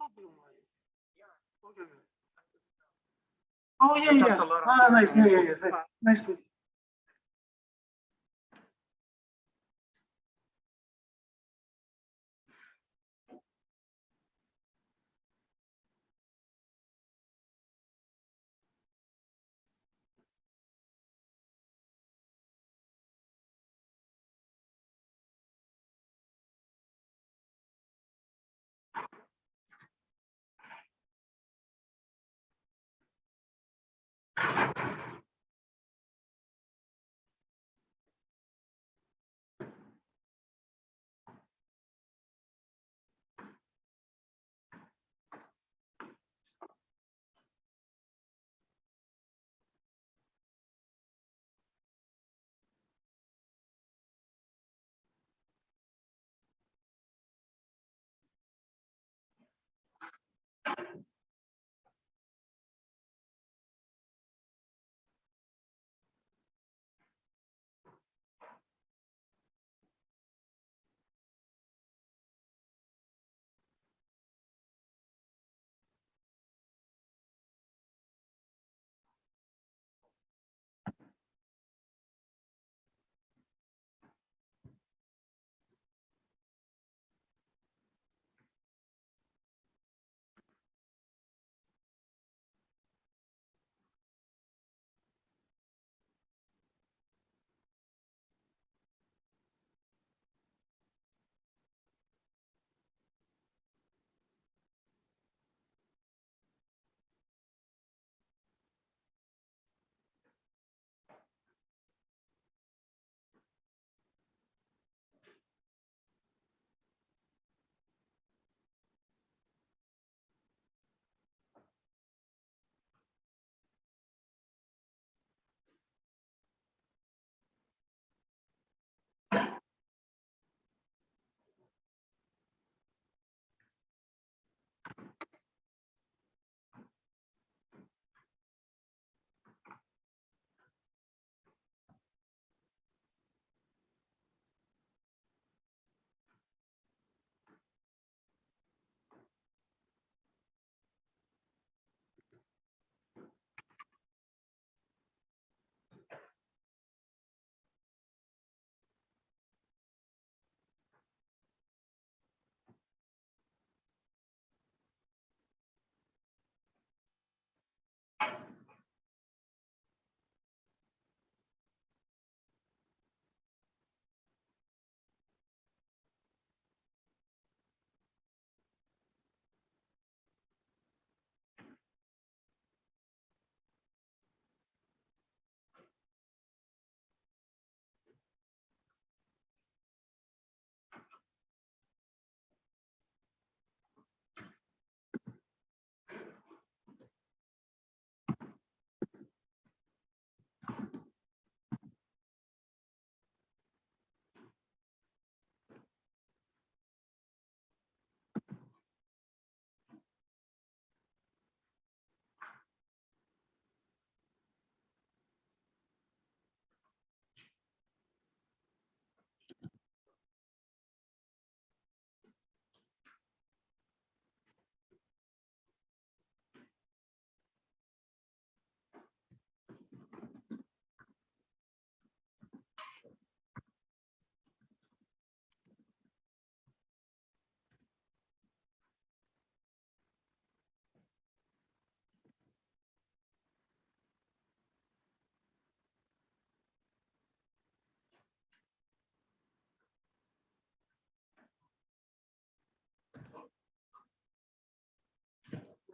Okay. Oh, yeah, yeah. Ah, nice. Yeah, yeah, yeah. Nice.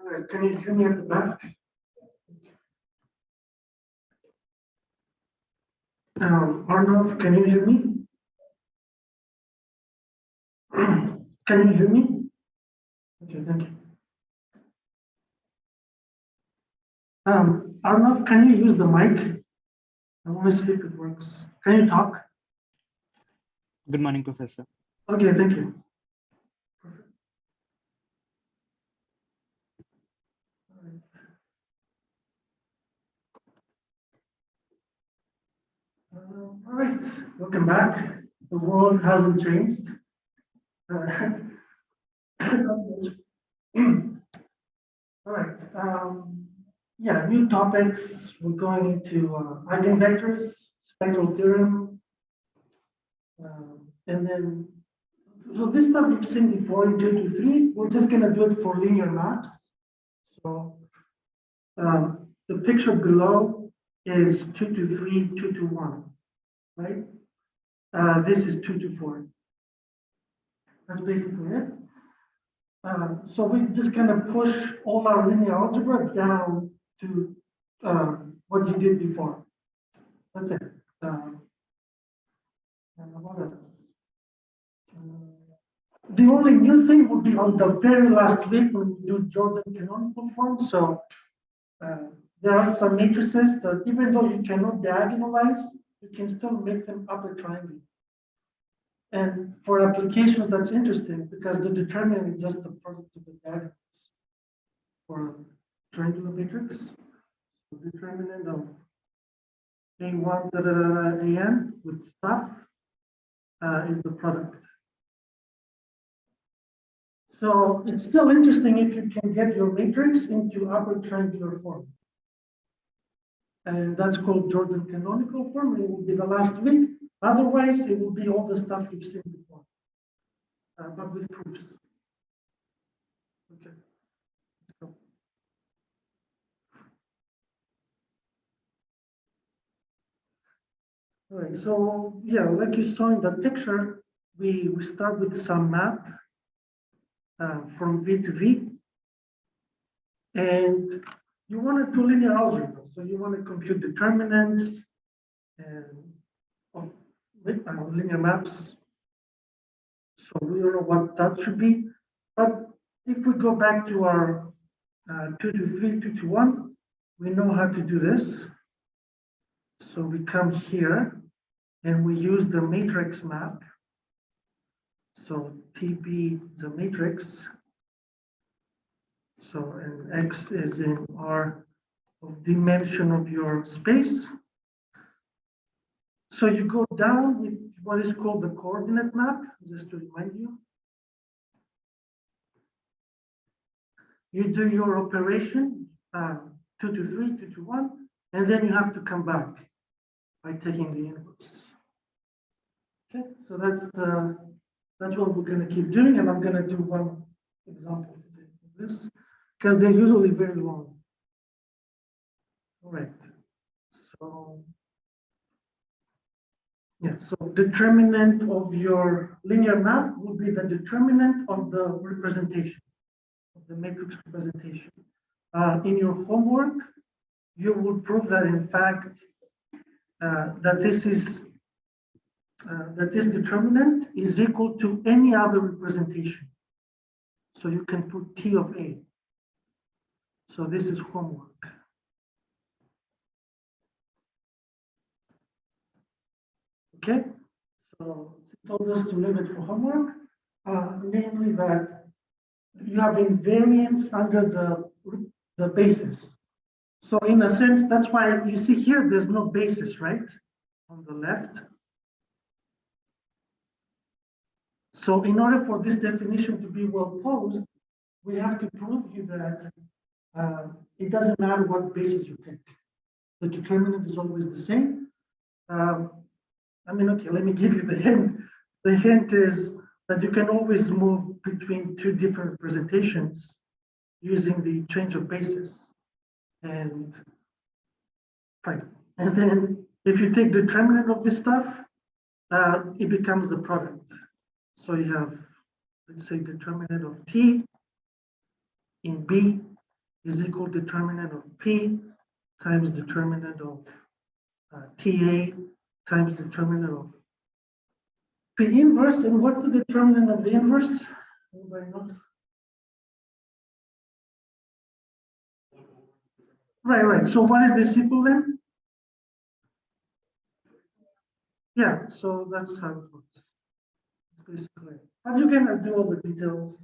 All right, can you hear me at the back? Arnav, can you hear me? Can you hear me? Okay, thank you. Arnav, can you use the mic? I want to see if it works. Can you talk? Good morning, Professor. Okay, thank you. All right, welcome back. The world hasn't changed. All right. Yeah, new topics. We're going into eigenvectors, spectral theorem, and then so this stuff you've seen before in 2 to 3. We're just going to do it for linear maps. So the picture below is 2 to 3, 2 to 1, right? This is 2 to 4. That's basically it. So we just kind of push all our linear algebra down to what you did before. That's it. What else? The only new thing would be on the very last week when we do Jordan canonical form. So there are some matrices that even though you cannot diagonalize, you can still make them upper triangle. And for applications, that's interesting because the determinant is just the product of the diagonals for a triangular matrix. So the determinant of A1 AN with stuff is the product. So it's still interesting if you can get your matrix into upper triangular form. And that's called Jordan canonical form. It will be the last week. Otherwise, it will be all the stuff you've seen before, but with proofs. Okay, let's go. All right, so yeah, like you saw in the picture, we start with some map from V to V. And you want to do linear algebra. So you want to compute determinants and of linear maps. So we don't know what that should be. But if we go back to our 2 to 3, 2 to 1, we know how to do this. So we come here and we use the matrix map. So TB is a matrix. So and X is in R of dimension of your space. So you go down with what is called the coordinate map, just to remind you. You do your operation, 2 to 3, 2 to 1, and then you have to come back by taking the inverse. Okay, so that's what we're going to keep doing, and I'm going to do one example today of this, because they're usually very long. All right, so yeah, so determinant of your linear map will be the determinant of the representation, of the matrix representation. In your homework, you will prove that in fact, that this determinant is equal to any other representation. So you can put T of A. So this is homework. Okay, so it told us to leave it for homework, namely that you have invariance under the basis. So in a sense, that's why you see here, there's no basis, right? On the left. So in order for this definition to be well posed, we have to prove you that it doesn't matter what basis you pick. The determinant is always the same. I mean, okay, let me give you the hint. The hint is that you can always move between two different representations using the change of basis. And fine. And then if you take determinant of this stuff, it becomes the product. So you have, let's say, determinant of T in B is equal to determinant of P times determinant of TA times determinant of P inverse. And what's the determinant of the inverse? Anybody knows? Right. So what is this equal then? Yeah, so that's how it works. Basically, but you can do all the details.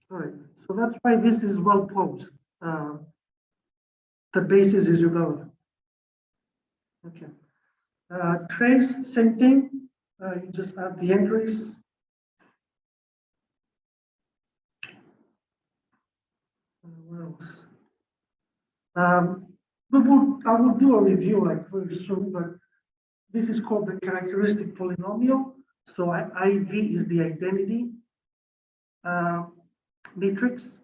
All right, so that's why this is well posed. The basis is irrelevant. Okay. Trace, same thing. You just add the entries. else? I will do a review like very soon, but this is called the characteristic polynomial. So IV is the identity matrix.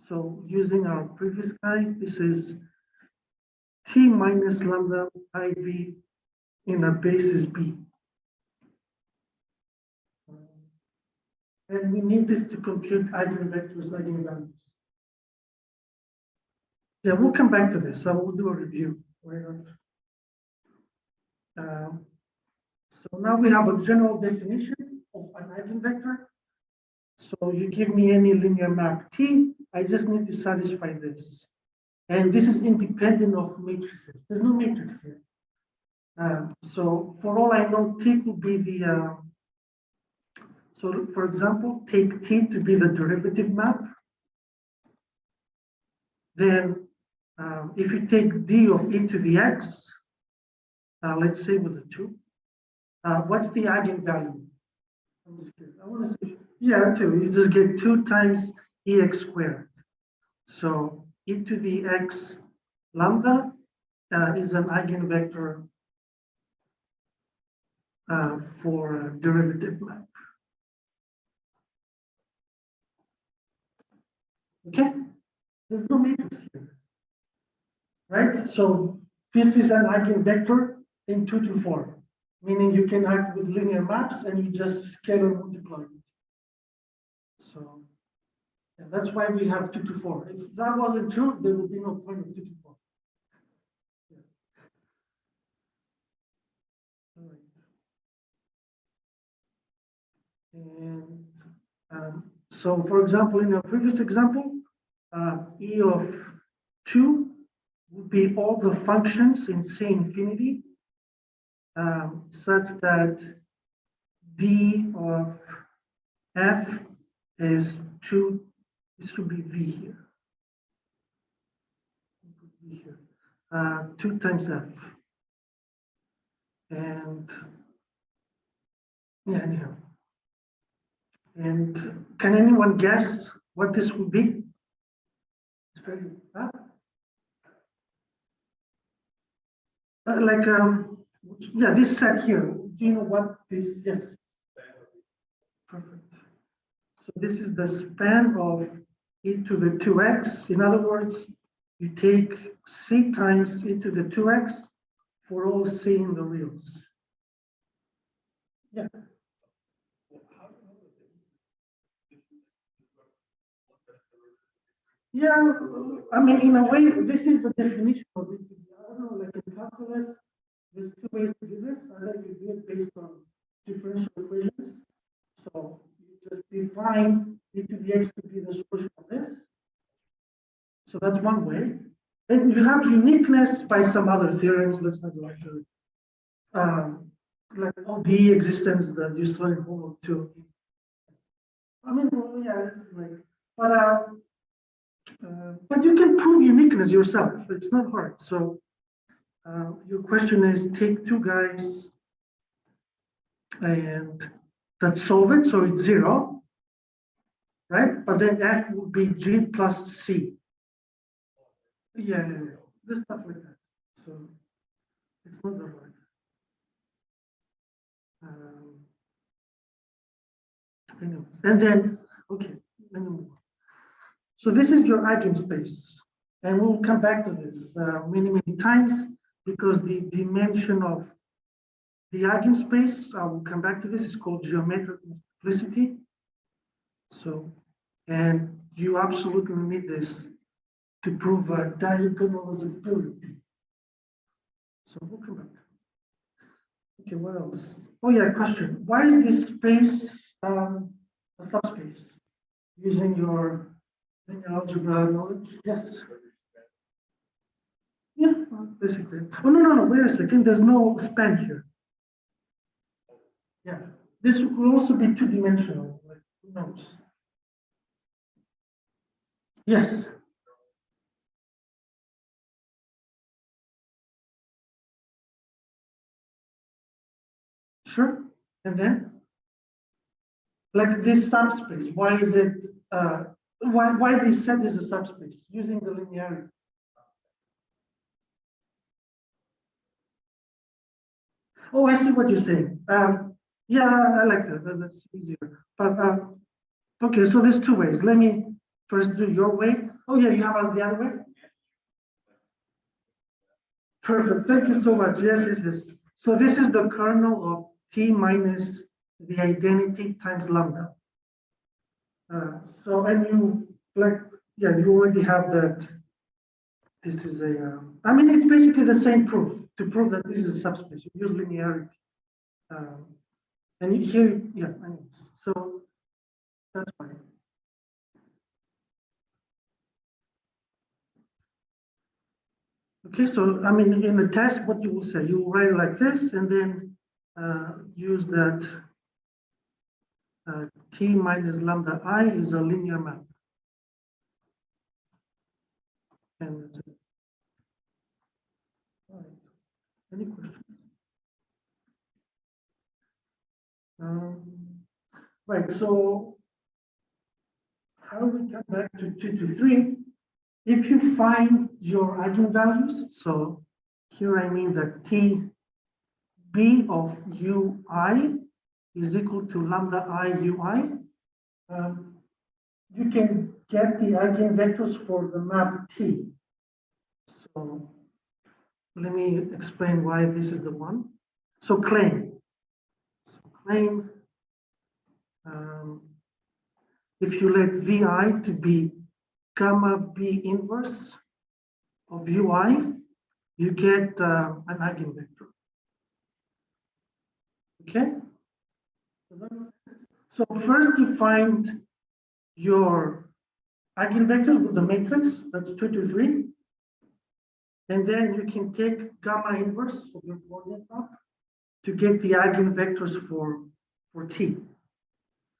So using our previous guy, this is T minus lambda IV in a basis B. And we need this to compute eigenvectors, eigenvalues. Yeah, we'll come back to this. I will do a review. So now we have a general definition of an eigenvector. So you give me any linear map T, I just need to satisfy this. And this is independent of matrices. There's no matrix here. So for all I know, T could be the, so for example, take T to be the derivative map. Then if you take D of e to the x, let's say with a 2, what's the eigenvalue? I'm just kidding. I want to say, yeah, 2. You just get 2 times ex squared. So e to the x lambda is an eigenvector for a derivative map. Okay, there's no matrix here, right? So this is an eigenvector in 2 to 4, meaning you can act with linear maps and you just scalar multiply it. So yeah, that's why we have 2 to 4. If that wasn't true, there would be no point of 2 to 4. Yeah. All right. And so, for example, in our previous example, E of 2 would be all the functions in C infinity such that D of F is 2, this should be V here. V here. 2 times F. And yeah, anyhow. And can anyone guess what this would be? It's very, like, yeah, this set here. Do you know what this? Yes. Perfect. So this is the span of e to the 2x. In other words, you take c times e to the 2x for all c in the reals. Yeah. Yeah, I mean, in a way, this is the definition of it. I don't know, like in calculus, there's 2 ways to do this. I like to do it based on differential equations. So you just define e to the x to be the solution of this. So that's one way. And you have uniqueness by some other theorems. Let's not go into it. Like ODE existence that you saw in homework too. I mean, well, yeah, this is like, but you can prove uniqueness yourself. It's not hard. So your question is take 2 guys and that solve it. So it's 0, right? But then F would be G plus C. Yeah, this stuff like that. So it's not that hard. Anyways, and then, okay, let me move on. So this is your eigenspace. And we'll come back to this many, many times because the dimension of the eigenspace, I will come back to this, is called geometric multiplicity. So, and you absolutely need this to prove diagonalizability. So we'll come back. Okay, what else? Oh yeah, question. Why is this space a subspace? Using your linear algebra knowledge? Yes. Yeah, basically. Oh no, wait a second. There's no span here. Yeah, this will also be 2-dimensional. Like, who knows? Yes. Sure. And then, like this subspace, why is it why this set is a subspace using the linearity. Oh, I see what you're saying. Yeah, I like that. That's easier. But okay, so there's two ways. Let me first do your way. Oh yeah, you have it the other way. Perfect. Thank you so much. Yes, yes, yes. So this is the kernel of t minus the identity times lambda. So and you like yeah, you already have that. This is a. I mean, it's basically the same proof to prove that this is a subspace. You use linearity. Um, and here, yeah, anyways, so that's fine. Okay, so I mean, in the test, what you will say, you will write it like this, and then use that t minus lambda I is a linear map. And that's it. All right. Any questions? Right, so how do we come back to 2 to 3? If you find your eigenvalues, so here I mean that t b of ui is equal to lambda I ui, you can get the eigenvectors for the map T. So let me explain why this is the one. So claim. So claim, if you let Vi to be gamma B inverse of Ui, you get an eigenvector. Okay? So first you find your eigenvectors with the matrix, that's 2 to 3. And then you can take gamma inverse of your coordinate map to get the eigenvectors for T.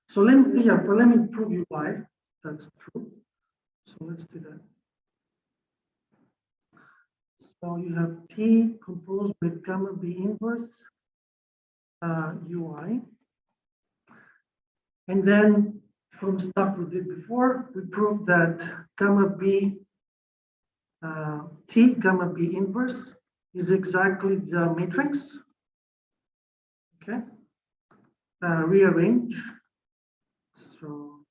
So let me prove you why that's true. So let's do that. So you have T composed with gamma B inverse Ui. And then from stuff we did before, we proved that gamma B T gamma B inverse is exactly the matrix. Okay. Rearrange. So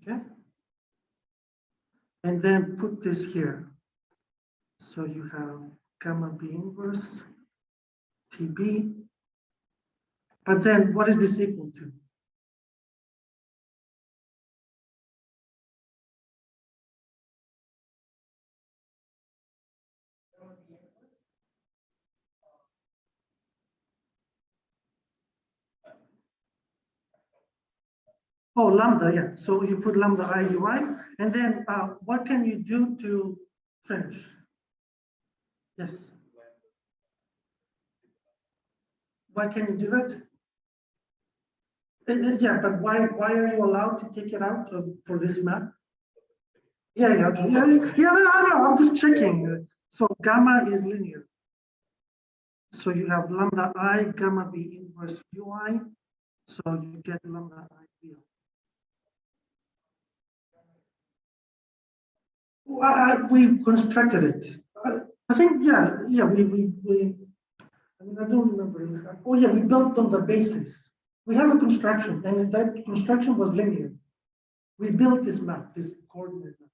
okay. And then put this here. So you have gamma B inverse TB. But then what is this equal to? Oh, lambda, yeah. So you put lambda IUI, and then what can you do to finish? Yes. Why can you do that? Yeah, but why are you allowed to take it out for this map? Yeah, yeah, okay. Yeah, I know. I'm just checking. So gamma is linear. So you have lambda I gamma B inverse UI. So you get lambda I B. We constructed it. I think, yeah, I mean, I don't remember. Oh, yeah, we built on the basis. We have a construction, and that construction was linear. We built this map, this coordinate map.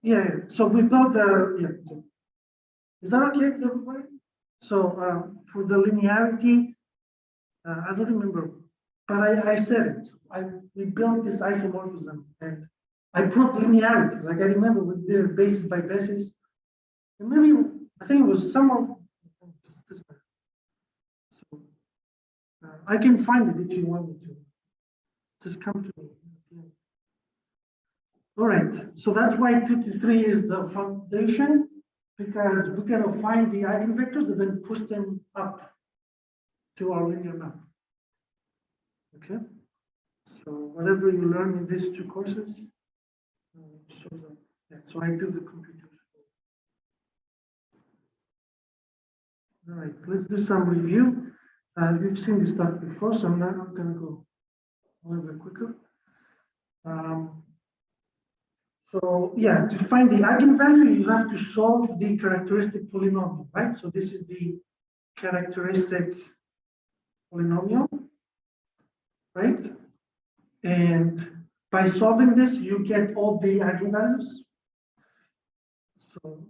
Yeah, so we built the, yeah. So is that okay with everybody? So for the linearity, I don't remember, but I said it. We built this isomorphism, and I proved linearity. Like I remember we did it basis by basis. And maybe I think it was somewhere. So I can find it if you want me to. Just come to me. All right. So that's why 2 to 3 is the foundation, because we're going to find the eigenvectors and then push them up to our linear map. Okay. So whatever you learn in these two courses, so I do the computers. All right, let's do some review. We've seen this stuff before, so I'm not going to go a little bit quicker. So yeah, to find the eigenvalue, you have to solve the characteristic polynomial, right? So this is the characteristic polynomial, right? And by solving this, you get all the eigenvalues. So,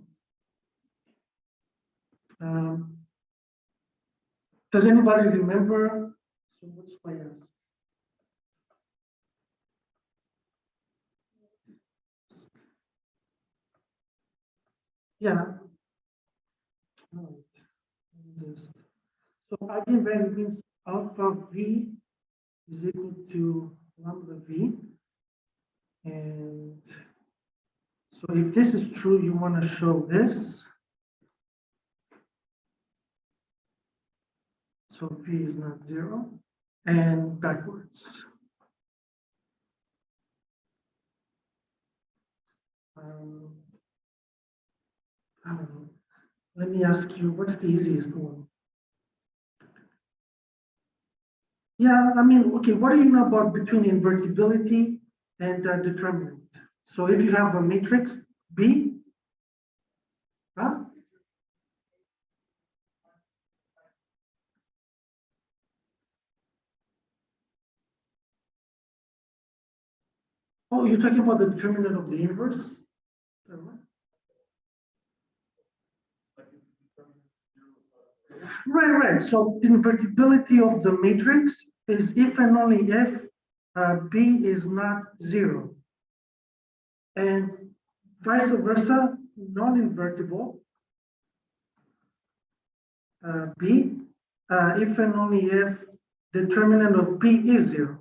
does anybody remember? So what's my answer? Yeah. Right. So eigenvalue means alpha v is equal to lambda v. And so if this is true, you want to show this. So v is not 0 and backwards. I don't know. Let me ask you, what's the easiest one? Yeah, I mean, okay, what do you know about between invertibility and determinant? So if you have a matrix B, huh? Oh, you're talking about the determinant of the inverse? Right. So invertibility of the matrix is if and only if B is not 0. And vice versa, non-invertible B, if and only if determinant of B is 0.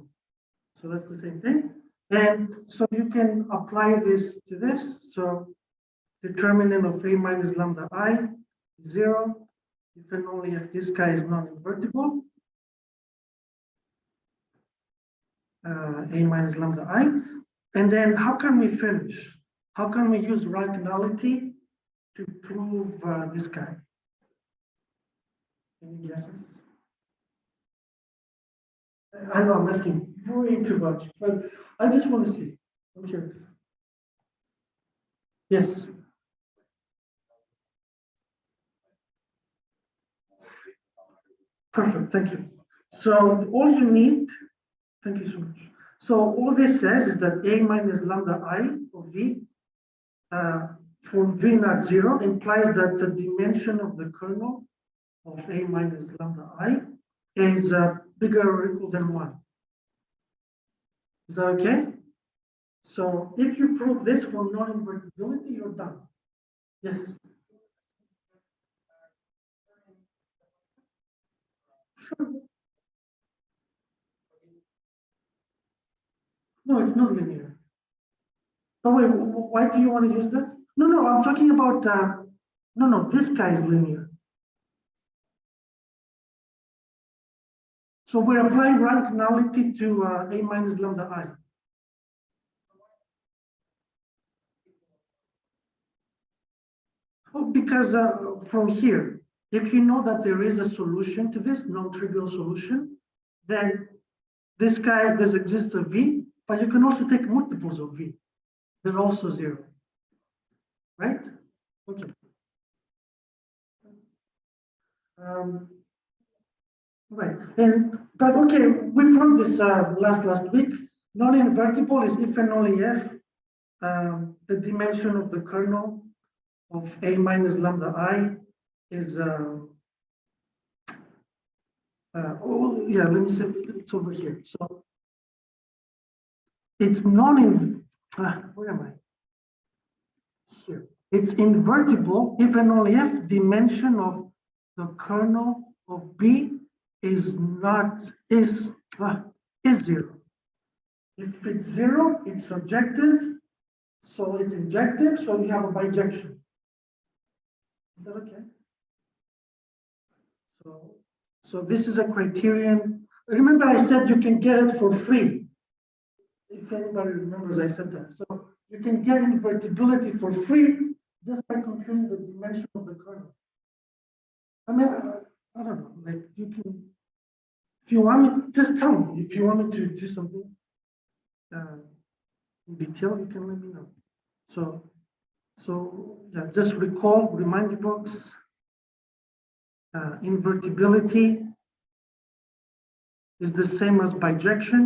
So that's the same thing. And so you can apply this to this. So determinant of A minus lambda I is 0, if and only if this guy is non-invertible. A minus lambda I. And then how can we finish? How can we use rank nullity to prove this guy? Any guesses? I know I'm asking way too much, but I just want to see. I'm curious. Yes. Perfect. Thank you. So all you need, thank you so much. So all this says is that A minus lambda I of V for V not 0 implies that the dimension of the kernel of A minus lambda I is bigger or equal than 1. Is that okay? So if you prove this for non-invertibility, you're done. Yes. Sure. No, it's not linear. Oh wait, why do you want to use that? No, I'm talking about, no, this guy is linear. So we're applying rank nullity to A minus lambda I. Oh, because from here, if you know that there is a solution to this non-trivial solution, then this guy, this exists a V, but you can also take multiples of V. They're also 0, right? Okay. Right, but okay, we proved this last week. Non-invertible is if and only if the dimension of the kernel of A minus lambda I is oh yeah, let me say it's over here. So it's where am I? Here. It's invertible if and only if dimension of the kernel of B is 0. If it's 0, it's surjective, so it's injective, so we have a bijection. Is that okay? So this is a criterion. Remember I said you can get it for free. If anybody remembers, I said that. So you can get invertibility for free just by computing the dimension of the kernel. I mean, I don't know, like you can you want me, just tell me. If you want me to do something in detail, you can let me know. So yeah, just remind you folks, invertibility is the same as bijection,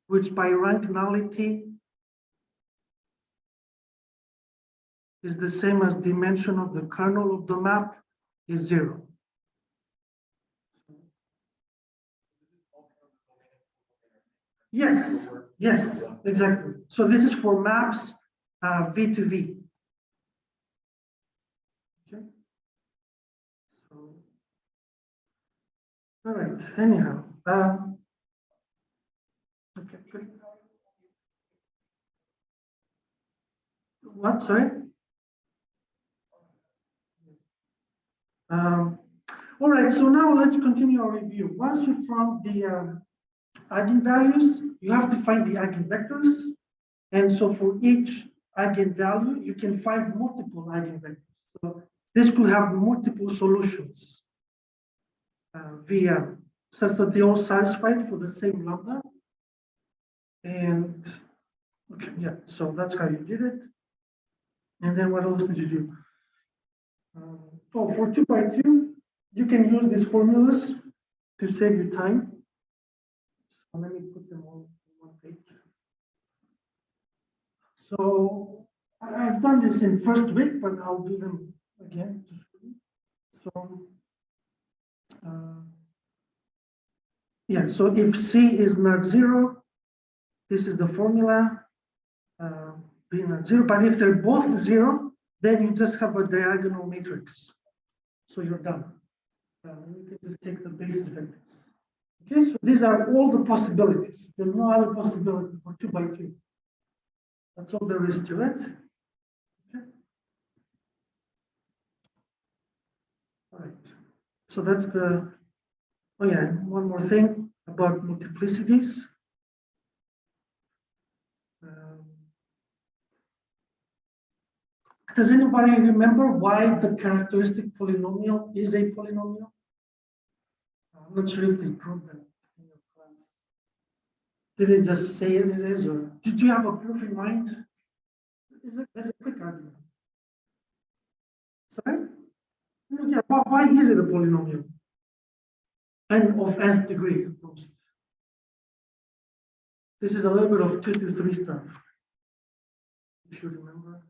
which by rank nullity is the same as dimension of the kernel of the map is 0. Yes, yes, exactly. So this is for maps V to V. Okay. So, all right. Anyhow, okay. Good. What? Sorry. All right. So now let's continue our review. Once you found the eigenvalues, you have to find the eigenvectors. And so for each eigenvalue, you can find multiple eigenvectors. So this could have multiple solutions via such that they all satisfied for the same lambda. And okay, yeah, so that's how you did it. And then what else did you do? Oh, for 2 by 2, you can use these formulas to save you time. So let me put them all on one page. So I've done this in first week, but I'll do them again to show you. So yeah, so if C is not 0, this is the formula, B not 0. But if they're both 0, then you just have a diagonal matrix. So you're done. You can just take the basis vectors. Okay, so these are all the possibilities. There's no other possibility for 2 by 2. That's all there is to it. Okay. All right. So that's the, oh yeah, one more thing about multiplicities. Does anybody remember why the characteristic polynomial is a polynomial? I'm not sure if they proved that in your class. Did they just say it is, or did you have a proof in mind? There's a quick argument. Sorry? Yeah, why is it a polynomial? And of nth degree at most. This is a little bit of 2 to 3 stuff, if you remember.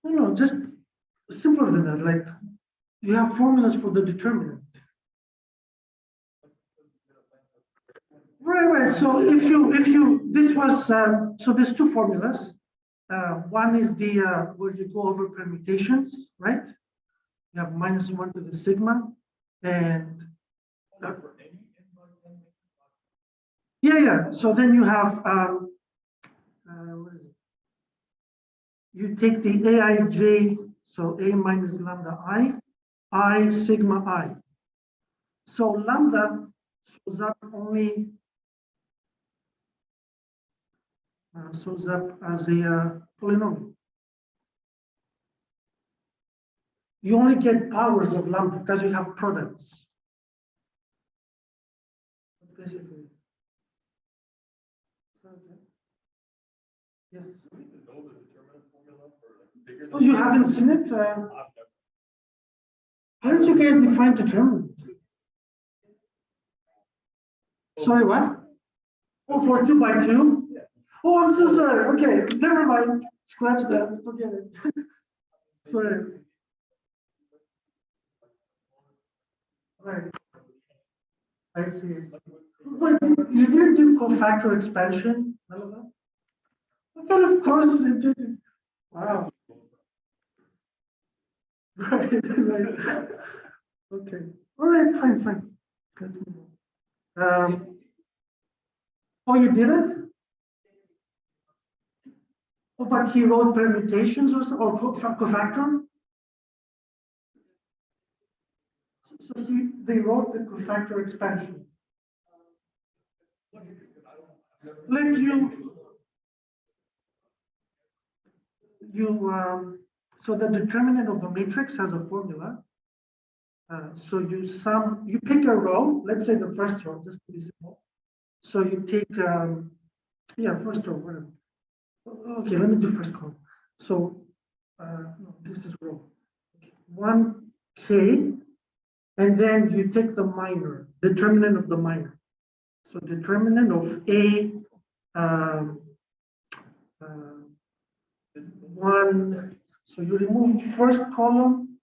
No, just simpler than that. Like you have formulas for the determinant. Right. So if you this was so there's 2 formulas. One is the where you go over permutations, right? You have -1 to the sigma, and yeah. So then you have what is it? You take the aij, so a minus lambda I sigma I. So lambda shows up only shows up as a polynomial. You only get powers of lambda because you have products. That's basically. Okay. Yes. Oh, you haven't seen it? How did you guys define determinant? Sorry, what? Oh, for 2 by 2? Oh, I'm so sorry. Okay, never mind. Scratch that. Forget it. Sorry. Right. I see. But you didn't do cofactor expansion? None of that? What kind of course it did? Wow. Right. Okay. All right. Fine. Let's move on. Oh, you didn't? Oh, but he wrote permutations or cofactor? So they wrote the cofactor expansion. Like so the determinant of a matrix has a formula. So you pick a row, let's say the first row, just to be simple. So you take, yeah, first row, whatever. Okay, let me do first column. So, no, this is row. Okay. 1K, and then you take the minor, determinant of the minor. So determinant of A, um, 1, so you remove first column,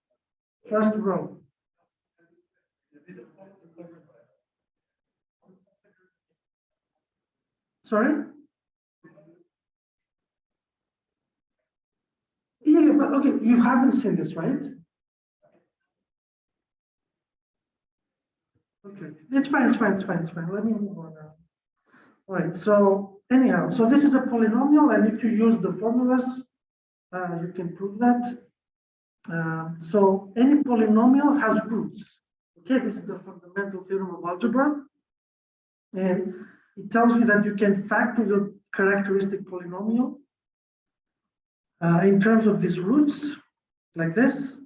first row. Sorry? Yeah, but okay, you haven't seen this, right? Okay, it's fine, it's fine, it's fine, it's fine. Let me move on now. All right, so anyhow, so this is a polynomial, and if you use the formulas, you can prove that. So any polynomial has roots. Okay, this is the fundamental theorem of algebra. And it tells you that you can factor your characteristic polynomial in terms of these roots, like this,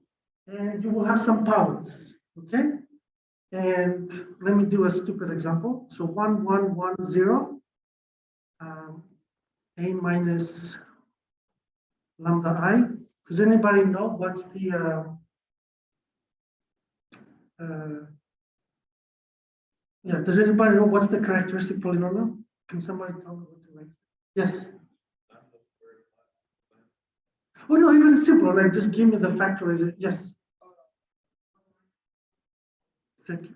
and you will have some powers, okay? And let me do a stupid example. So 1, 1, 1, 0, a minus lambda I. Does anybody know what's the yeah, does anybody know what's the characteristic polynomial? Can somebody tell me what to write? Yes. Oh no, even simpler, like just give me the factorization. Yes. Thank you.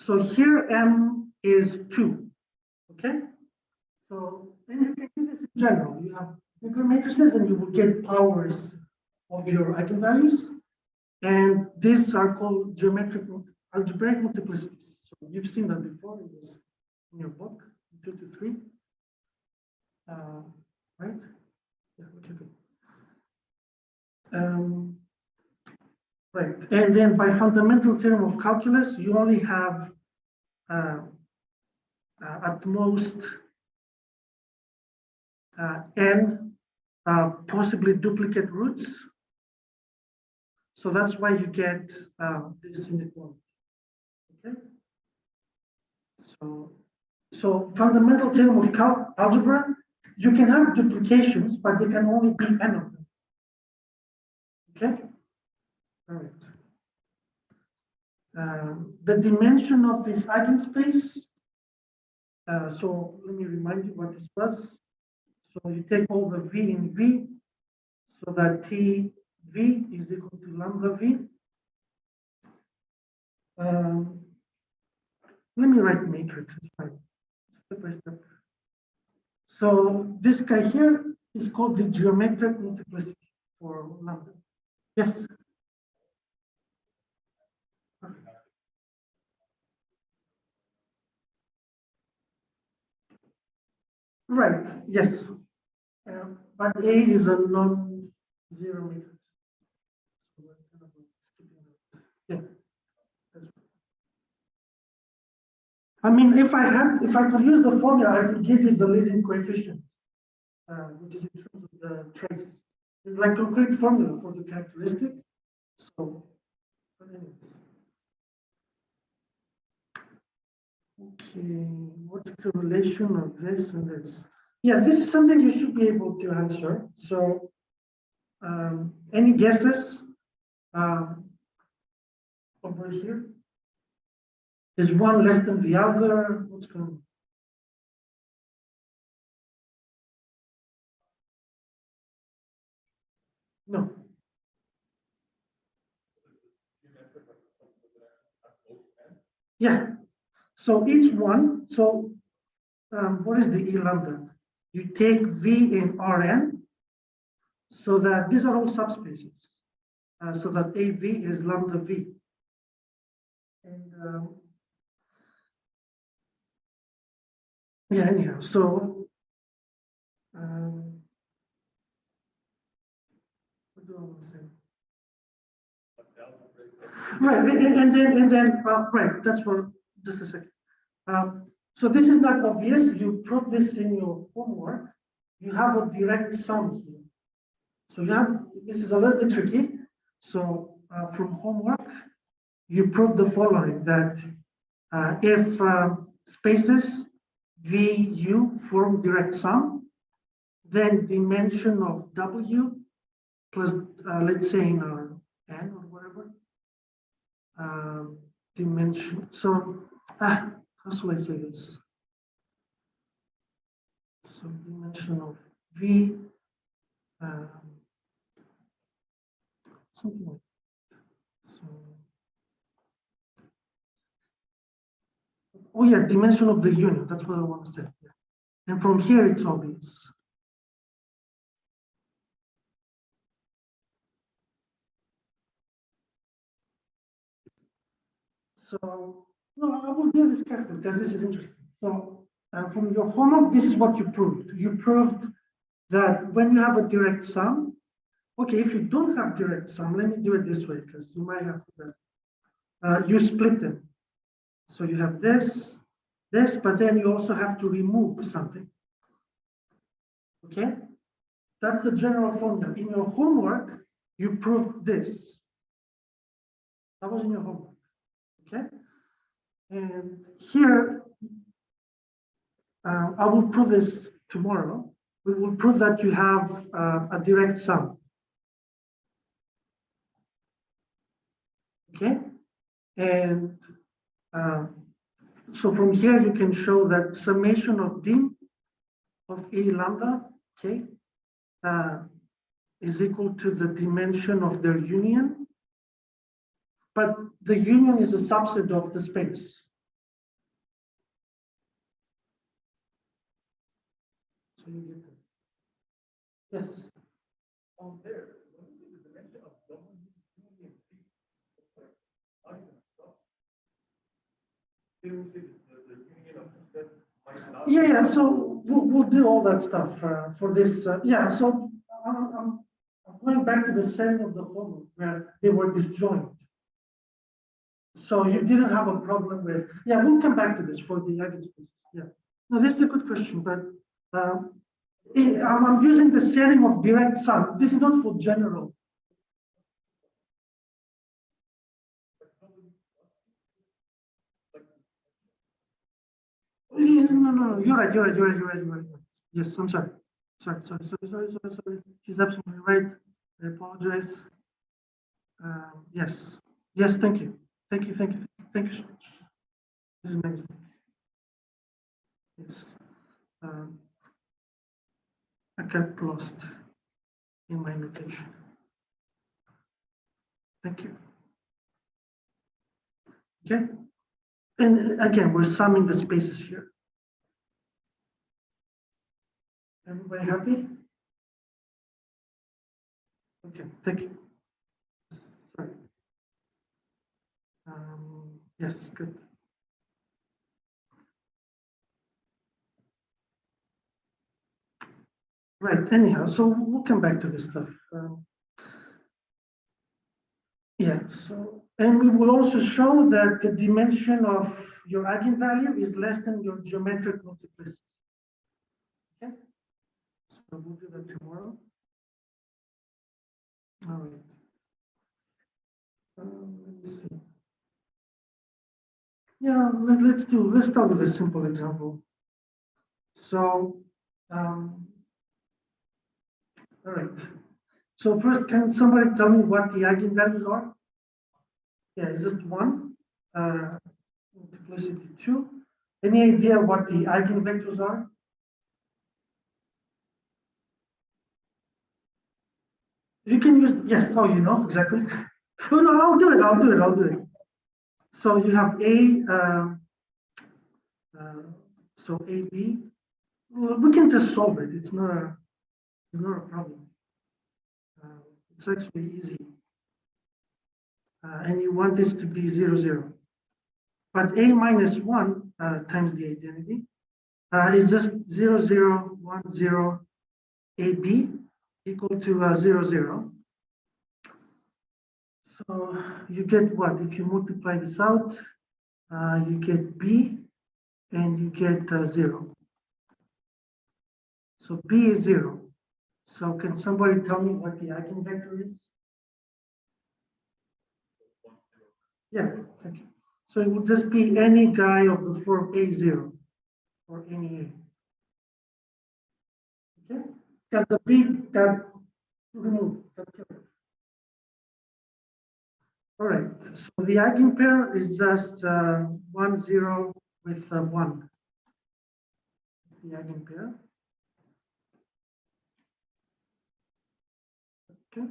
So here M is 2. Okay? So then you can do this in general. You have bigger matrices and you will get powers of your eigenvalues. And these are called algebraic multiplicities. So you've seen that before, it was in your book, 2 to 3. Right? Yeah, okay, good. Right, and then by fundamental theorem of calculus, you only have at most n possibly duplicate roots. So that's why you get this inequality. Okay. So fundamental theorem of algebra, you can have duplications, but they can only be n of them. Okay. All right. The dimension of this eigenspace. So let me remind you what this was. So you take all the v in v, so that t v is equal to lambda v. Let me write matrix, it's fine, step by step. So this guy here is called the geometric multiplicity for lambda. Yes. Right, yes. But A is a non-zero matrix. So we're kind of skipping that. Yeah. I mean, if I could use the formula, I could give you the leading coefficient, which is in terms of the trace. It's like a concrete formula for the characteristic. So, but anyways. Okay, what's the relation of this and this? Yeah, this is something you should be able to answer. So, any guesses over here? Is one less than the other? What's going on? No. Yeah. So each one, so what is the E lambda? You take V in Rn, so that these are all subspaces, so that AV is lambda V. And yeah, anyhow, so what do I want to say? Right, and then right, that's for just a second. So this is not obvious. You prove this in your homework. You have a direct sum here. So you have, this is a little bit tricky. So from homework, you prove the following, that if spaces V, U form direct sum, then dimension of W plus, let's say in our N or whatever, dimension. So, how should I say this? So dimension of V, something like that. So, oh yeah, dimension of the union. That's what I want to say. Yeah. And from here, it's obvious. So, no, I will do this carefully because this is interesting. So, from your homework, this is what you proved. You proved that when you have a direct sum, okay, if you don't have direct sum, let me do it this way because you might have to, you split them. So you have this, but then you also have to remove something. Okay, that's the general formula. In your homework, you proved this. That was in your homework. Okay, and here I will prove this tomorrow. We will prove that you have a direct sum. Okay, and so from here you can show that summation of d of A lambda, okay, is equal to the dimension of their union, but the union is a subset of the space. So you get this. Yes. On there, what is the dimension of W union P? How do you stop? Didn't we say the union of two sets might not? Yeah. So we'll do all that stuff for this. Yeah. So I'm going back to the setting of the homework where they were disjoint. So you didn't have a problem with. Yeah, we'll come back to this for the eigenspaces. Yeah. No, this is a good question, but I'm using the setting of direct sum. This is not for general. No, you're right. Yes, I'm sorry. Sorry. He's absolutely right. I apologize. Yes, thank you so much. This is my mistake. Yes. I got lost in my notation. Thank you. Okay. And again, we're summing the spaces here. Everybody happy? Okay, thank you. Sorry. Yes, good. Right, anyhow, so we'll come back to this stuff. Yeah, so, and we will also show that the dimension of your eigenvalue is less than your geometric multiplicity. Okay, so we'll do that tomorrow. All right. Let's see. Yeah, let's start with a simple example. So, all right. So first, can somebody tell me what the eigenvalues are? Yeah, it's just 1, multiplicity 2. Any idea what the eigenvectors are? You can use, yes, oh, you know, exactly. Oh, no, I'll do it. So you have so AB. Well, we can just solve it. It's not a problem. It's actually easy. And you want this to be 0, 0. But A minus 1 times the identity is just 0, 0, 1, 0, AB equal to 0, 0. So you get what? If you multiply this out, you get B and you get 0. So B is 0. So can somebody tell me what the eigenvector is? Yeah, thank you. So it would just be any guy of the form A0 or any A. Okay? Because the B got removed. All right. So the eigenpair is just 1, 0 with 1. That's the eigenpair. Okay.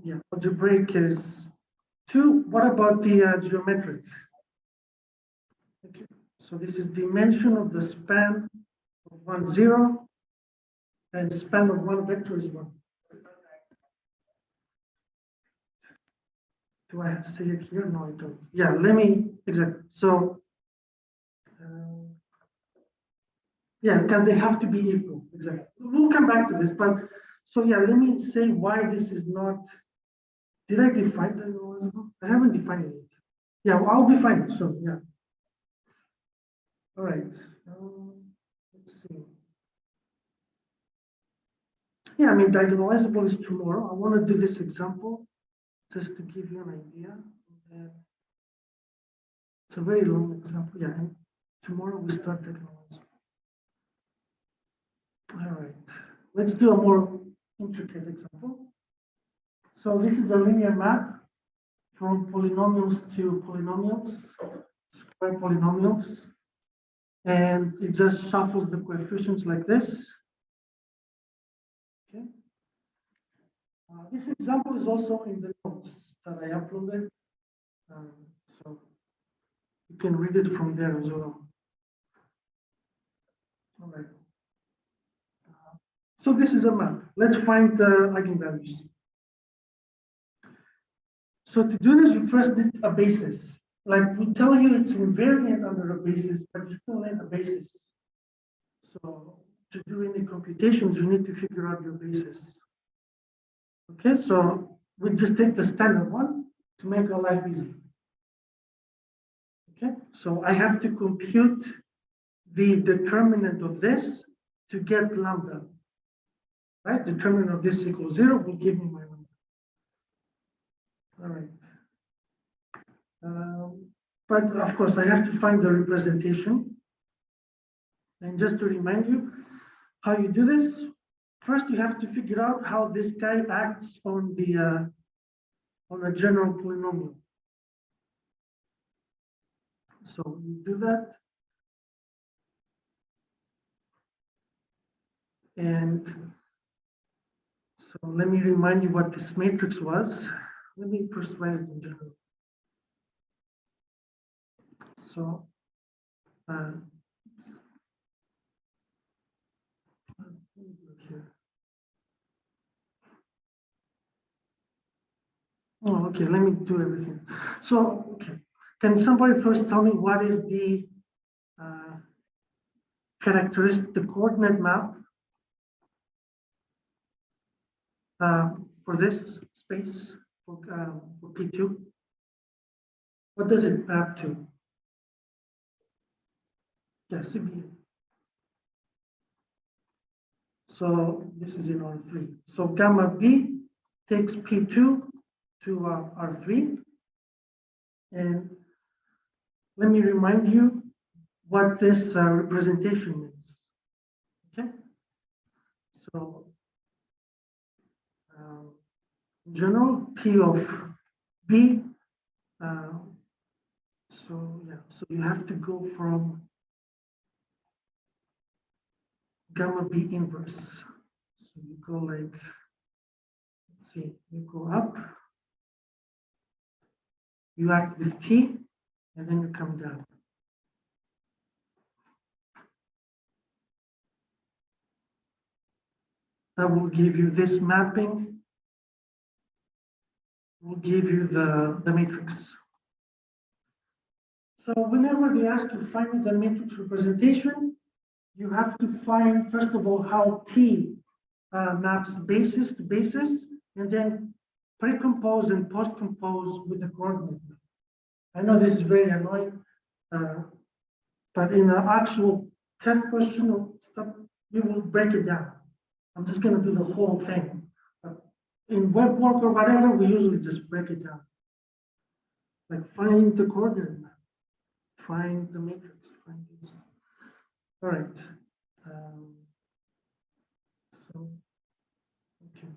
Yeah, algebraic is 2. What about the geometric? Okay. So this is dimension of the span of 1, 0, and span of one vector is 1. Do I have to say it here? No, I don't. Yeah, let me, exactly. So, yeah, because they have to be equal. Exactly. We'll come back to this, but so yeah, let me say why this is not. Did I define diagonalizable? I haven't defined it. Yeah, well, I'll define it. So yeah. All right. Let's see. Yeah, I mean, diagonalizable is tomorrow. I want to do this example just to give you an idea. It's a very long example. Yeah, and tomorrow we start diagonalizable. All right. Let's do a more intricate example. So this is a linear map from polynomials to polynomials, square polynomials. And it just shuffles the coefficients like this. Okay. This example is also in the notes that I uploaded. So you can read it from there as well. All right. So this is a map. Let's find the eigenvalues. So to do this, you first need a basis. Like we tell you it's invariant under a basis, but you still need a basis. So to do any computations, you need to figure out your basis. Okay, so we just take the standard one to make our life easy. Okay, so I have to compute the determinant of this to get lambda. Right, determinant of this equals 0 will give me my lambda. All right. But of course, I have to find the representation. And just to remind you how you do this, first you have to figure out how this guy acts on the on a general polynomial. So you do that. And so let me remind you what this matrix was. Let me first write it in general. So here. Oh, okay, let me do everything. So, okay, can somebody first tell me what is the characteristic, the coordinate map for this space for P2? What does it map to? Yeah, CB. So this is in R3. So gamma B takes P2 to R3. And let me remind you what this representation means. Okay. So in general, P of B. So yeah, so you have to go from gamma B inverse. So you go like, let's see, you go up, you act with T, and then you come down. That will give you this mapping, will give you the matrix. So whenever they ask you to find the matrix representation, you have to find, first of all, how T maps basis to basis, and then pre-compose and post-compose with the coordinate map. I know this is very annoying, but in an actual test question or stuff, we will break it down. I'm just going to do the whole thing. But in web work or whatever, we usually just break it down. Like find the coordinate map, find the matrix, find this. All right. So, okay.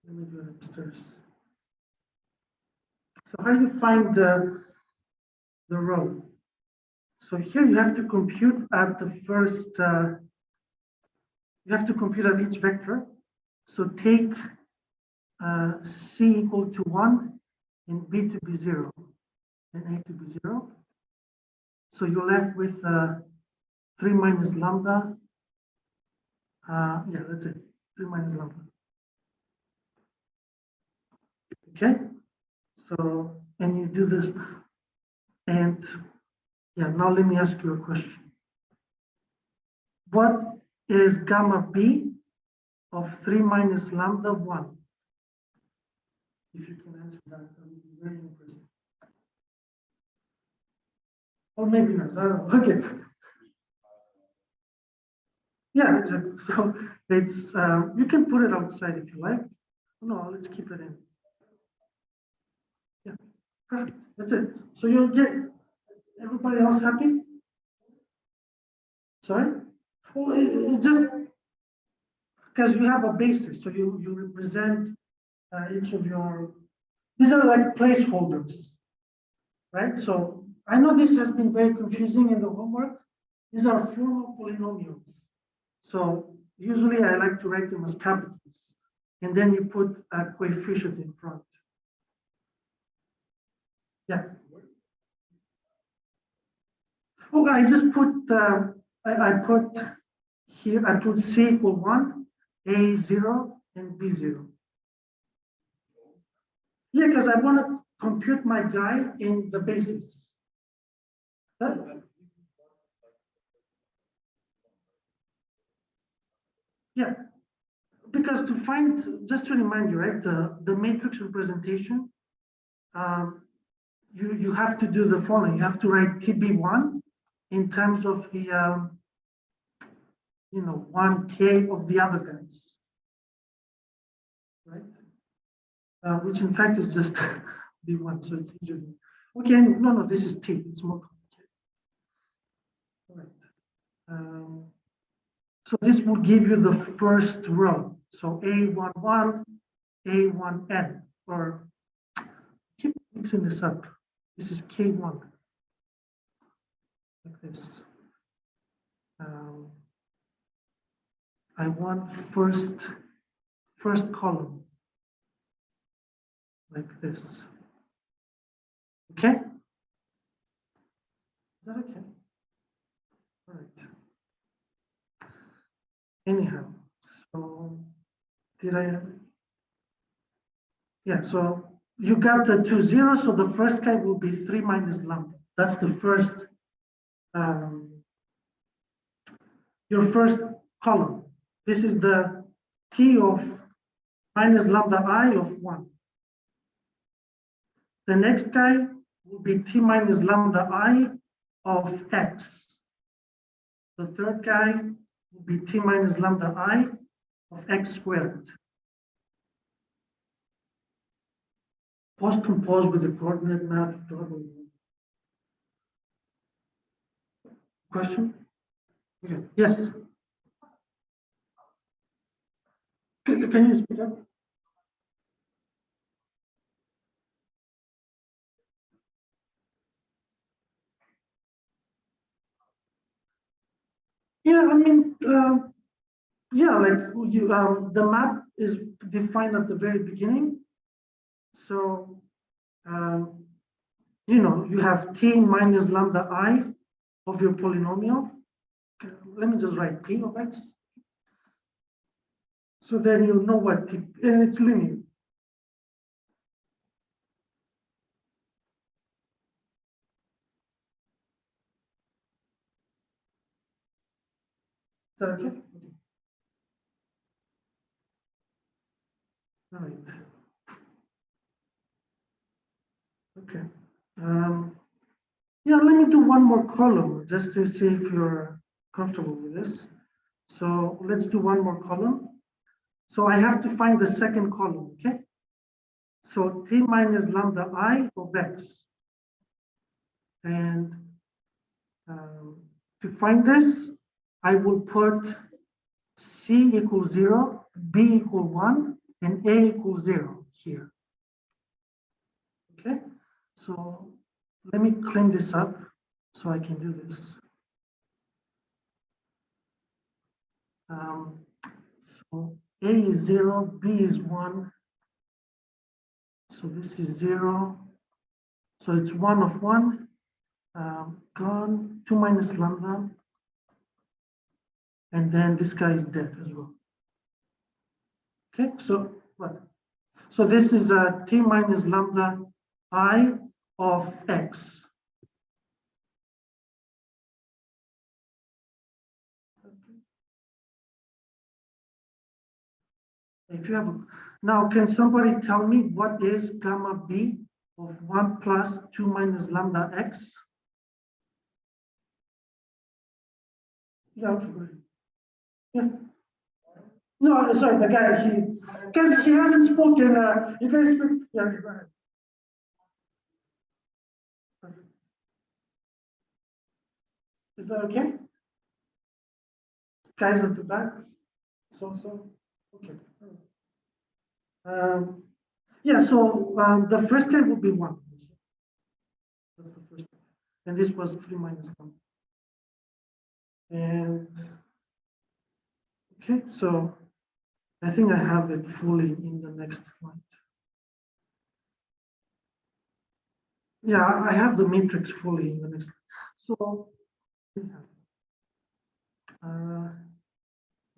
Let me do it upstairs. So how do you find the row? So here you have to compute at the first, you have to compute at each vector. So take C equal to 1 and B to be 0 and A to be 0. So you're left with 3 minus lambda. Yeah, that's it, 3 minus lambda. Okay, so, and you do this. And yeah, now let me ask you a question. What is gamma B of 3 minus lambda 1? If you can answer that, that would be very impressive. Or maybe not, I don't know. Okay. Yeah, exactly. So it's, you can put it outside if you like. No, let's keep it in. Yeah, perfect. That's it. So you'll get everybody else happy? Sorry? Well, it just because you have a basis, so you represent each of your, these are like placeholders, right? So I know this has been very confusing in the homework. These are formal polynomials. So usually I like to write them as capitals, and then you put a coefficient in front. Yeah. Oh, I just put, I put here, I put C equal 1, A 0, and B 0. Yeah, because I want to compute my guy in the basis. Yeah, because to find, just to remind you, right, the matrix representation, you have to do the following. You have to write TB1 in terms of the, you know, 1K of the other guys, right? Which in fact is just B1, so it's easier. Okay, no, this is T, it's more complicated. All right. So this will give you the first row. So A11, A1N, or keep mixing this up. This is K1, like this. I want first column, like this. Okay? Is that okay? All right. Anyhow, so did I? Yeah, so you got the 2 zeros, so the first guy will be 3 minus lambda. That's the first, your first column. This is the T of minus lambda I of 1. The next guy will be T minus lambda I of X. The third guy will be T minus lambda I of X squared. Post-compose with the coordinate map. Question? Okay. Yes. Can you speak up? Yeah, I mean, yeah, like you, the map is defined at the very beginning. So, you know, you have T minus lambda I of your polynomial. Okay, let me just write P of X. So then you know what T, and it's linear. Is that okay? All right. Okay. Yeah, let me do one more column just to see if you're comfortable with this. So let's do one more column. So I have to find the second column, okay? So t minus lambda I of x. And to find this, I will put c equals 0, b equals 1, and a equals 0 here. Okay, so let me clean this up so I can do this. So a is 0, b is 1. So this is 0. So it's 1 of 1. Gone, 2 minus lambda. And then this guy is dead as well. Okay, so what? So this is t minus lambda I of x. If you have, now can somebody tell me what is gamma b of 1 plus 2 minus lambda x? Yeah, okay, go ahead. Yeah. No, sorry, the guy, because he hasn't spoken, you guys speak, yeah, okay, go ahead. Perfect. Is that okay? Guys at the back? So, okay. Yeah, so the first guy will be 1. That's the first one. And this was 3 minus 1. And okay, so I think I have it fully in the next slide. Yeah, I have the matrix fully in the next. So, what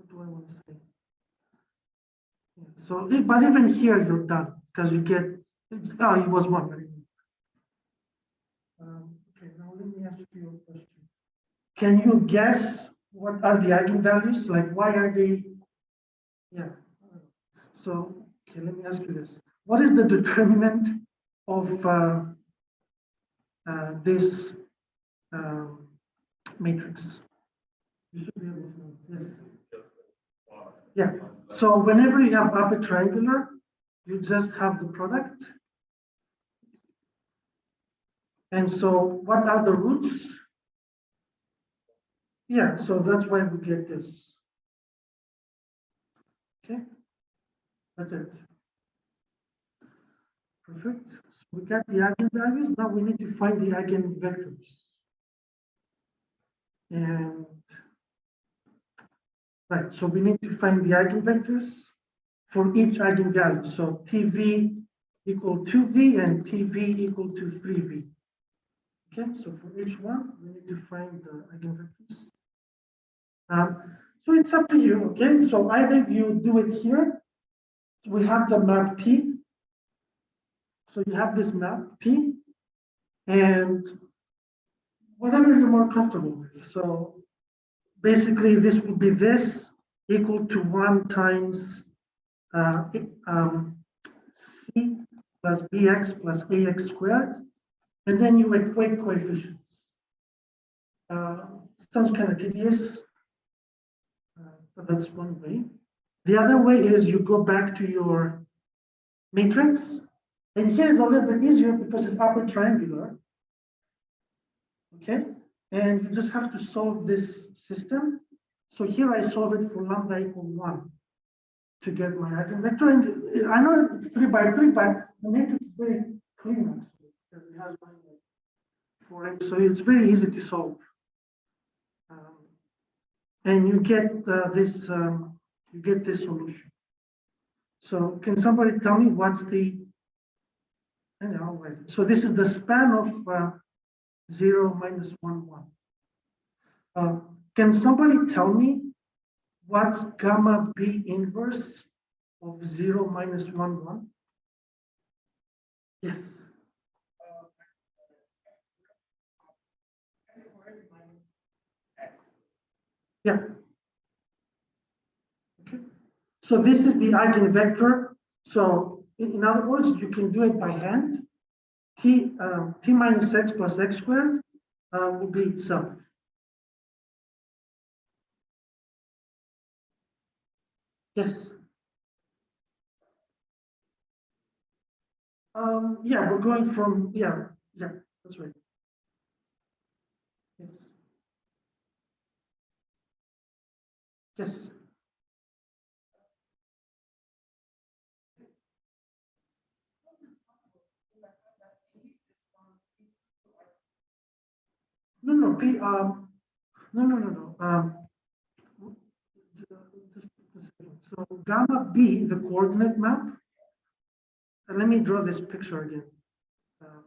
do I want to say? Yeah, so, but even here you're done because you get. Oh, it was 1. Right? Okay, now let me ask you a question. Can you guess what are the eigenvalues? Like, why are they? Yeah. So, okay, let me ask you this. What is the determinant of this matrix? You should be able to know. Yes. Yeah. So whenever you have upper triangular, you just have the product. And so what are the roots? Yeah, so that's why we get this. Okay, that's it. Perfect. So we got the eigenvalues. Now we need to find the eigenvectors. And right, so we need to find the eigenvectors for each eigenvalue. So TV equal 2V and TV equal to 3V. Okay, so for each one, we need to find the eigenvectors. So it's up to you, okay? So either you do it here, we have the map T. So you have this map T, and whatever you're more comfortable with. So basically this would be this equal to 1 times C plus BX plus AX squared, and then you equate coefficients. Sounds kind of tedious, but that's one way. The other way is you go back to your matrix, and here's a little bit easier because it's upper triangular. Okay, and you just have to solve this system. So here I solve it for lambda equal 1 to get my eigenvector. And I know it's 3 by 3, but the matrix is very clean actually because it has 4 so it's very easy to solve. And you get this solution. So can somebody tell me what's the? And I'll write. So this is the span of 0 minus 1 1. Can somebody tell me what's gamma b inverse of 0 minus 1 1? Yes. Yeah. Okay. So this is the eigenvector. So in other words, you can do it by hand t minus x plus x squared will be itself. Yes. Yeah, we're going from, yeah, that's right. Yes. Yes. No, no, no. Just a second. So gamma b, the coordinate map. And let me draw this picture again.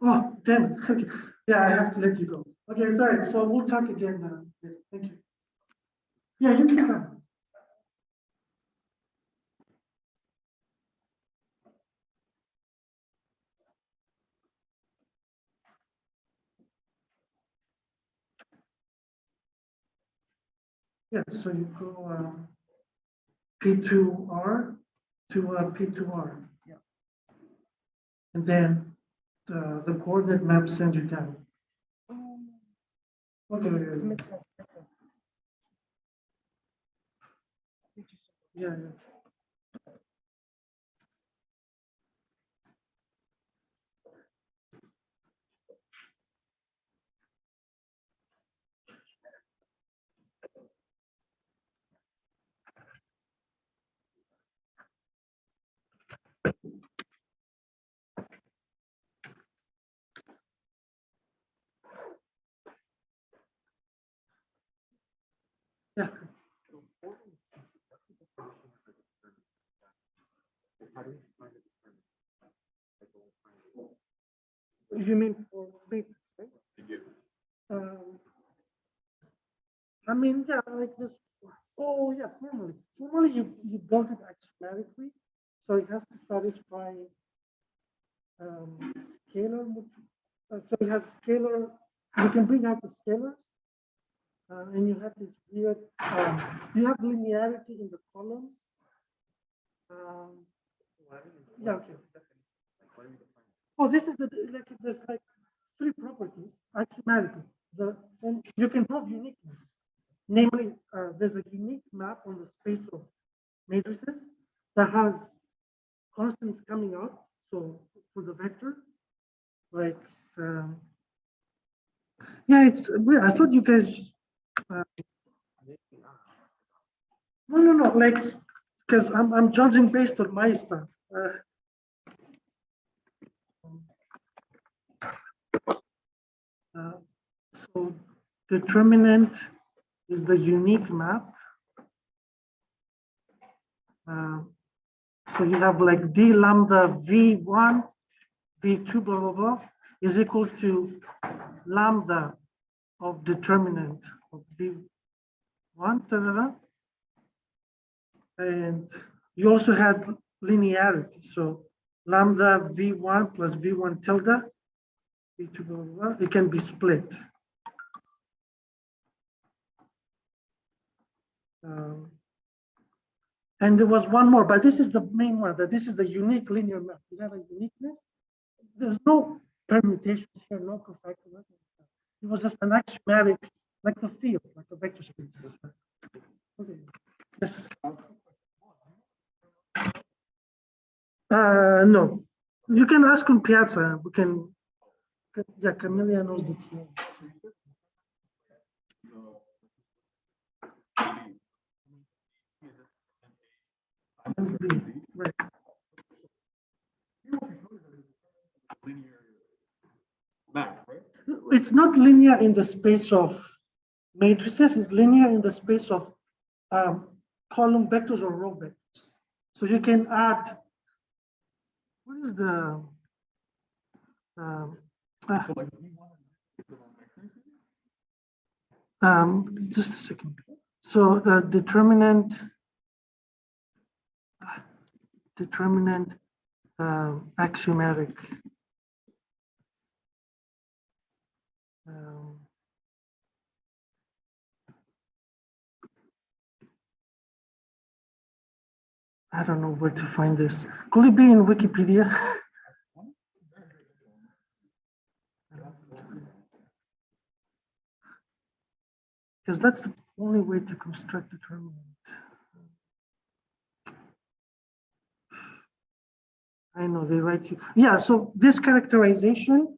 Oh, damn it. Okay. Yeah, I have to let you go. Okay, sorry. So we'll talk again. Later. Thank you. Yeah, you can come. Yeah, so you go P2R to P2R. Yeah. And then the coordinate map sends you down. Okay. Yeah. Yeah. You mean for matrix, right? I mean, yeah, like this. Oh, yeah, formally. Formally, you build it axiomatically, so it has to satisfy scalar. So it has scalar. You can bring out the scalars, and you have this weird. You have linearity in the columns. Yeah. Okay. Oh, this is the like there's like three properties axiomatically. And you can prove uniqueness. Namely, there's a unique map on the space of matrices that has constants coming out. So for the vector, like, yeah, it's weird. I thought you guys, no, like, because I'm judging based on my stuff. So determinant is the unique map. So you have like d lambda v1, v2, blah, blah, blah, is equal to lambda of determinant of v1, da, da, da. And you also had linearity. So lambda v1 plus v1 tilde, v2, blah, blah, blah, it can be split. And there was one more, but this is the main one, that this is the unique linear map. You have a uniqueness. There's no permutations here, no cofactor. It was just an axiomatic, like the field, like a vector space. Okay. Yes. No. You can ask on Piazza. We can. Yeah, Camelia knows the key. Right. It's not linear in the space of matrices. It's linear in the space of column vectors or row vectors. So you can add. What is the? Just a second. So the determinant axiomatic. I don't know where to find this. Could it be in Wikipedia? because that's the only way to construct determinant. I know they write you. Yeah, so this characterization.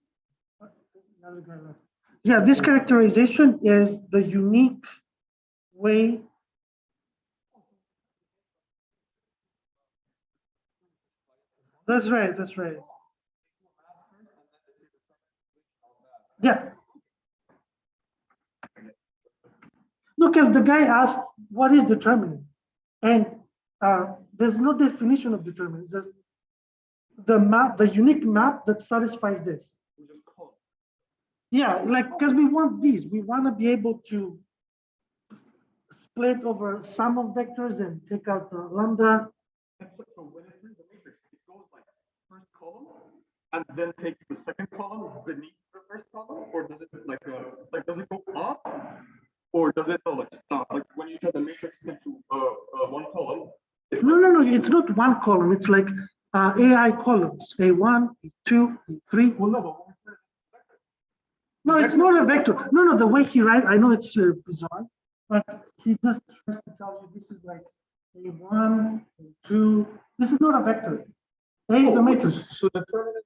Yeah, this characterization is the unique way. That's right, that's right. Yeah. No, because the guy asked, what is determinant? And there's no definition of determinant. It's just the map, the unique map that satisfies this. We just call Yeah, like, because we want these. We want to be able to split over sum of vectors and take out the lambda. it. So when it's in the matrix, it goes like first column and then takes the second column beneath the first column, or does it like does it go up, or does it like stop? Like when you turn the matrix into one column. It's No, no, no, it's not one column. It's like AI columns, A1, A2, A3. Well, no, No, it's not a vector. No, no, the way he writes, I know it's bizarre, but he just tries to tell you this is like A1, A2. This is not a vector. A is a matrix. So determinant,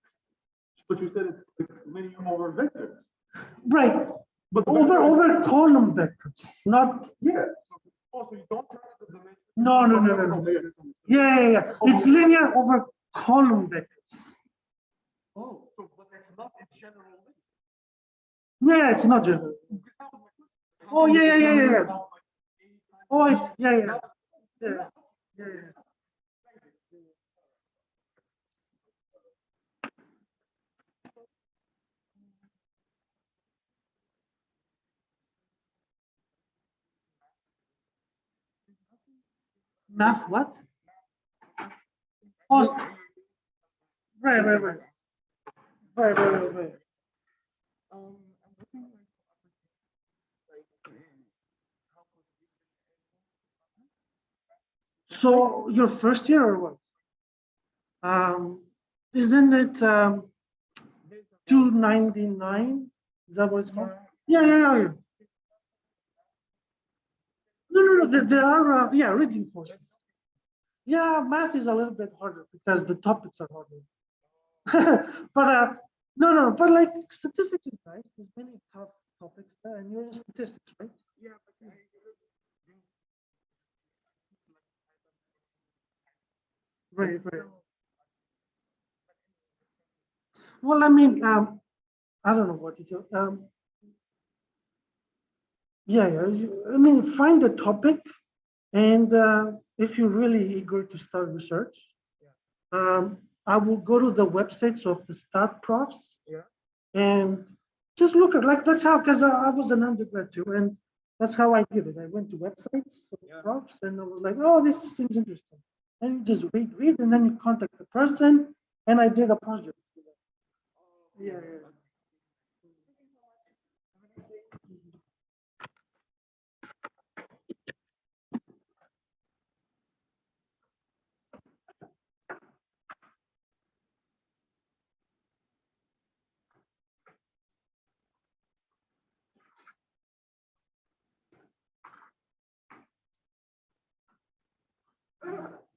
but you said it's linear over vectors. Right. But Over column vectors, not. Yeah. Also, you don't turn the dimension. No, no, no, no, no. Yeah, yeah, yeah. It's linear over column vectors. Oh, so but that's not in general. Yeah, it's not general. Oh, yeah, yeah, yeah, yeah, yeah. Oh, I see. Yeah, yeah, yeah, yeah, yeah. Math what? Oh, right, right, right. Right, right, right, right. So your first year or what? Isn't it 299? Is that what it's called? Yeah, yeah, yeah, yeah. No, no, no. There are yeah reading courses. Yeah, math is a little bit harder because the topics are harder. But no, no, but like statistics is nice. There's many tough topics there, and you're in statistics, right? Yeah. Right, right. Well, I mean, I don't know what to tell. Yeah, yeah. I mean, find a topic, and if you're really eager to start research, I will go to the websites of the stat profs. Yeah. And just look at like that's how because I was an undergrad too, and that's how I did it. I went to websites of profs, and I was like, oh, this seems interesting. And you just read, and then you contact the person, and I did a project. Yeah, yeah. Yeah.